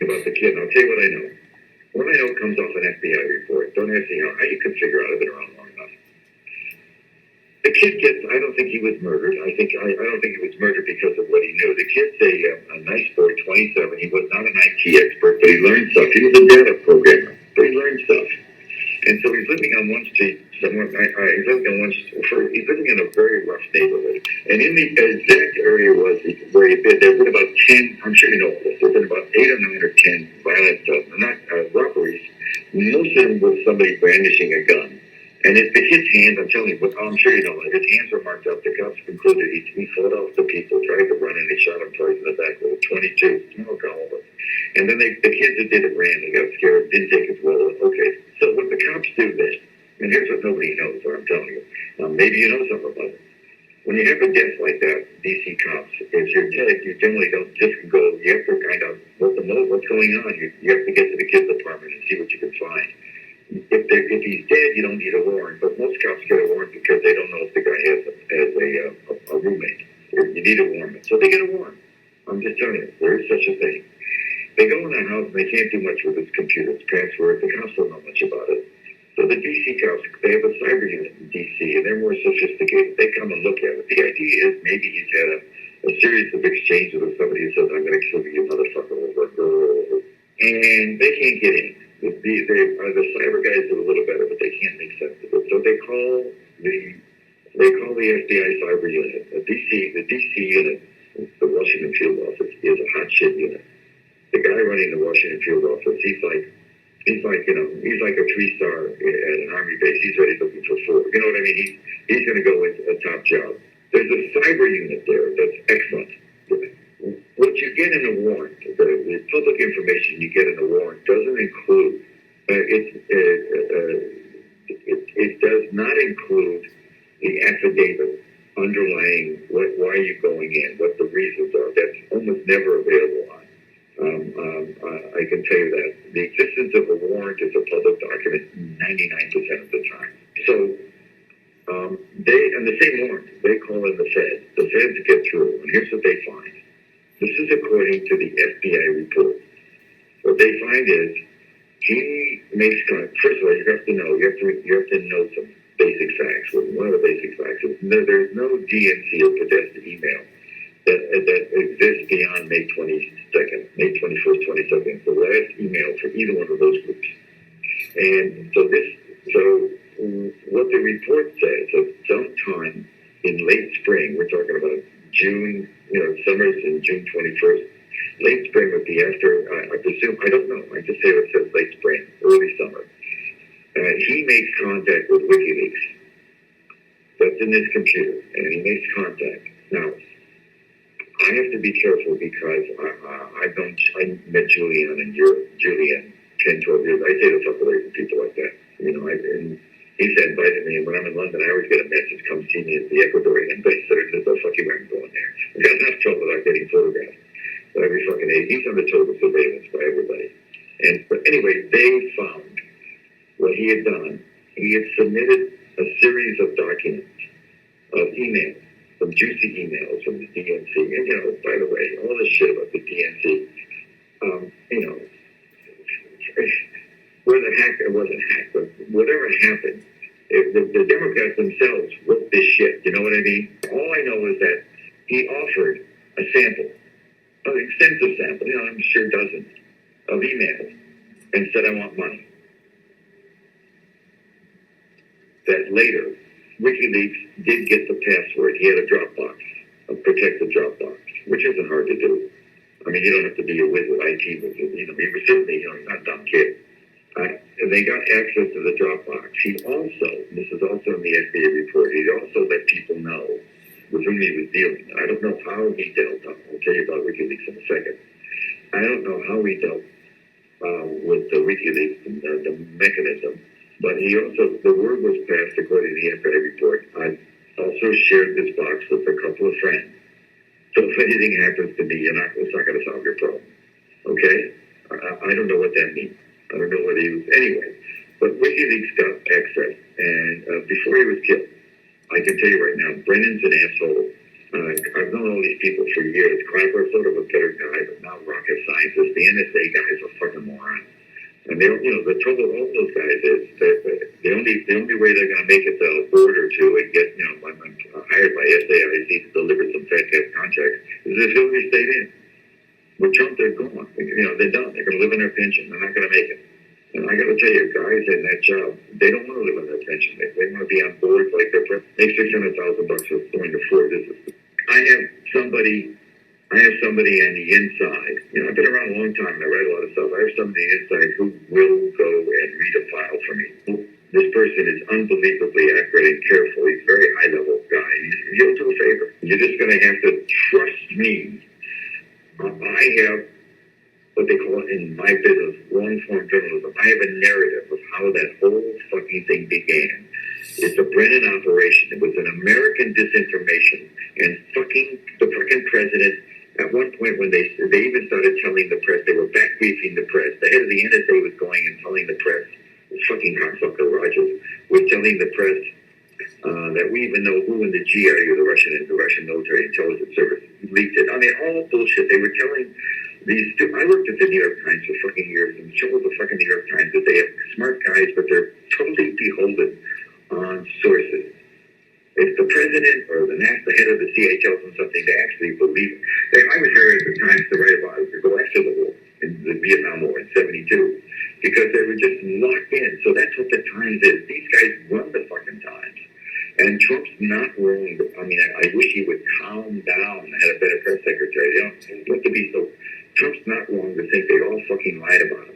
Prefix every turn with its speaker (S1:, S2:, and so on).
S1: about the kid, and I'll tell you what I know. What I know comes off an FBI report. Don't ask me how you can figure out. I've been around long enough. The kid gets, I don't think he was murdered. I don't think he was murdered because of what he knew. The kid's a nice boy, 27. He was not an IT expert, but he learned stuff. He was a data programmer, but he learned stuff. And so he's living on one street somewhere. He's living on one street. He's living in a very rough neighborhood. And in the exact area where he'd been, there have been about 10, I'm sure you know this, there have been about 8 or 9 or 10 violent, robberies. Most of them with somebody brandishing a gun. And the kid's hands, I'm telling you, I'm sure you know, his hands were marked up. The cops concluded he fought off the people, tried to run, and they shot him twice in the back with a 22. And then the kids that did it ran. They got scared, didn't take his will. Okay, so what the cops do then, and here's what nobody knows, what I'm telling you. Maybe you know something about it. When you have a death like that, DC cops, if you're dead, you generally don't just go. You have to find out what's going on. You have to get to the kid's apartment and see what you can find. If he's dead, you don't need a warrant. But most cops get a warrant because they don't know if the guy has a roommate. You need a warrant, so they get a warrant. I'm just telling you, there is such a thing. They go in the house and they can't do much with his computer, his password. The cops don't know much about it. So the DC cops, they have a cyber unit in DC, and they're more sophisticated. They come and look at it. The idea is maybe he's had a series of exchanges with somebody who says, "I'm going to kill you, motherfucker," over, and they can't get in. The cyber guys do a little better, but they can't make sense of it. So they call the FBI cyber unit. The DC unit, the Washington field office, is a hot shit unit. The guy running the Washington field office, he's like a 3-star at an army base. He's ready looking for 4. You know what I mean? He's going to go with a top job. There's a cyber unit there that's excellent. What you get in a warrant, the public information you get in a warrant doesn't include, it does not include the affidavit underlying why you're going in, what the reasons are. That's almost never available on. I can tell you that. The existence of a warrant is a public document 99% of the time. So, on the same warrant, they call in the Fed. The Feds get through, and here's what they find. This is according to the FBI report. What they find is he makes first of all, you have to know some basic facts. One of the basic facts is there's no DNC or Podesta email that exists beyond May 21st, 22nd. The last email for either one of those groups. And so what the report says is sometime in late spring, we're talking about June, summer's in June 21st. Late spring would be after, I presume, I don't know. I just say it says late spring, early summer. He makes contact with Wikileaks. That's in his computer, and he makes contact. Now, I have to be careful because I met Julian and Julian 10, 12 years. I say to fuck away from people like that. And he's invited me, and when I'm in London, I always get a message, come see me as the Ecuadorian ambassador. There's no fucking way I'm going there. I've got enough trouble without getting photographed. But every fucking day, he's under total surveillance by everybody. But anyway, they found what he had done. He had submitted a series of documents, of emails, some juicy emails from the DNC. And, by the way, all this shit about the DNC, where the hack, it wasn't hacked, but whatever happened, the Democrats themselves wrote this shit. You know what I mean? All I know is that he offered a sample, an extensive sample, I'm sure dozens of emails, and said, I want money. That later, WikiLeaks did get the password. He had a Dropbox, a protected Dropbox, which isn't hard to do. I mean, you don't have to be a whiz with IT. He was certainly, he's not a dumb kid. And they got access to the Dropbox. He also, this is also in the FBI report, he also let people know with whom he was dealing. I don't know how he dealt. I'll tell you about WikiLeaks in a second. I don't know how he dealt with the WikiLeaks and the mechanism, but he also, the word was passed according to the FBI report. I also shared this box with a couple of friends. So if anything happens to me, it's not going to solve your problem. Okay? I don't know what that means. I don't know what he was. Anyway, but WikiLeaks got access, and before he was killed, I can tell you right now, Brennan's an asshole. I've known all these people for years. Clapper's sort of a better guy, but not rocket scientists. The NSA guys are fucking morons. And they don't, the trouble with all those guys is that the only way they're going to make it to a board or two and get, hired by SAIC to deliver some fat cat contracts is if Hillary stayed in. With Trump, they're gone. They're done. They're going to live on their pension. They're not going to make it. And I got to tell you, guys in that job, they don't want to live on their pension. They want to be on boards like they're make $600,000 for going to Ford. I have somebody on the inside. I've been around a long time and I read a lot of stuff. I have somebody on the inside who will go and read a file for me. This person is unbelievably accurate and careful. He's a very high level guy. He'll do a favor. You're just going to have to trust me. I have what they call in my business long-form journalism. I have a narrative of how that whole fucking thing began. It's a Brennan operation. It was an American disinformation, and the fucking president. At one point, when they even started telling the press, they were back briefing the press. The head of the NSA was going and telling the press, this fucking cocksucker Rogers was telling the press that we even know who in the GRU, the Russian military intelligence service, leaked it. I mean, all bullshit. They were telling these. I worked at the New York Times for fucking years, and the trouble with the fucking New York Times is they have smart guys, but they're totally beholden on sources. If the president or the head of the CIA tells them something, they actually believe it. I was hired at the Times to write about it, to go after the war, in the Vietnam War in '72, because they were just locked in. So that's what the Times is. These guys run the fucking Times. And Trump's not wrong. I mean, I wish he would calm down and had a better press secretary. They don't have to be so. Trump's not wrong to think they all fucking lied about him.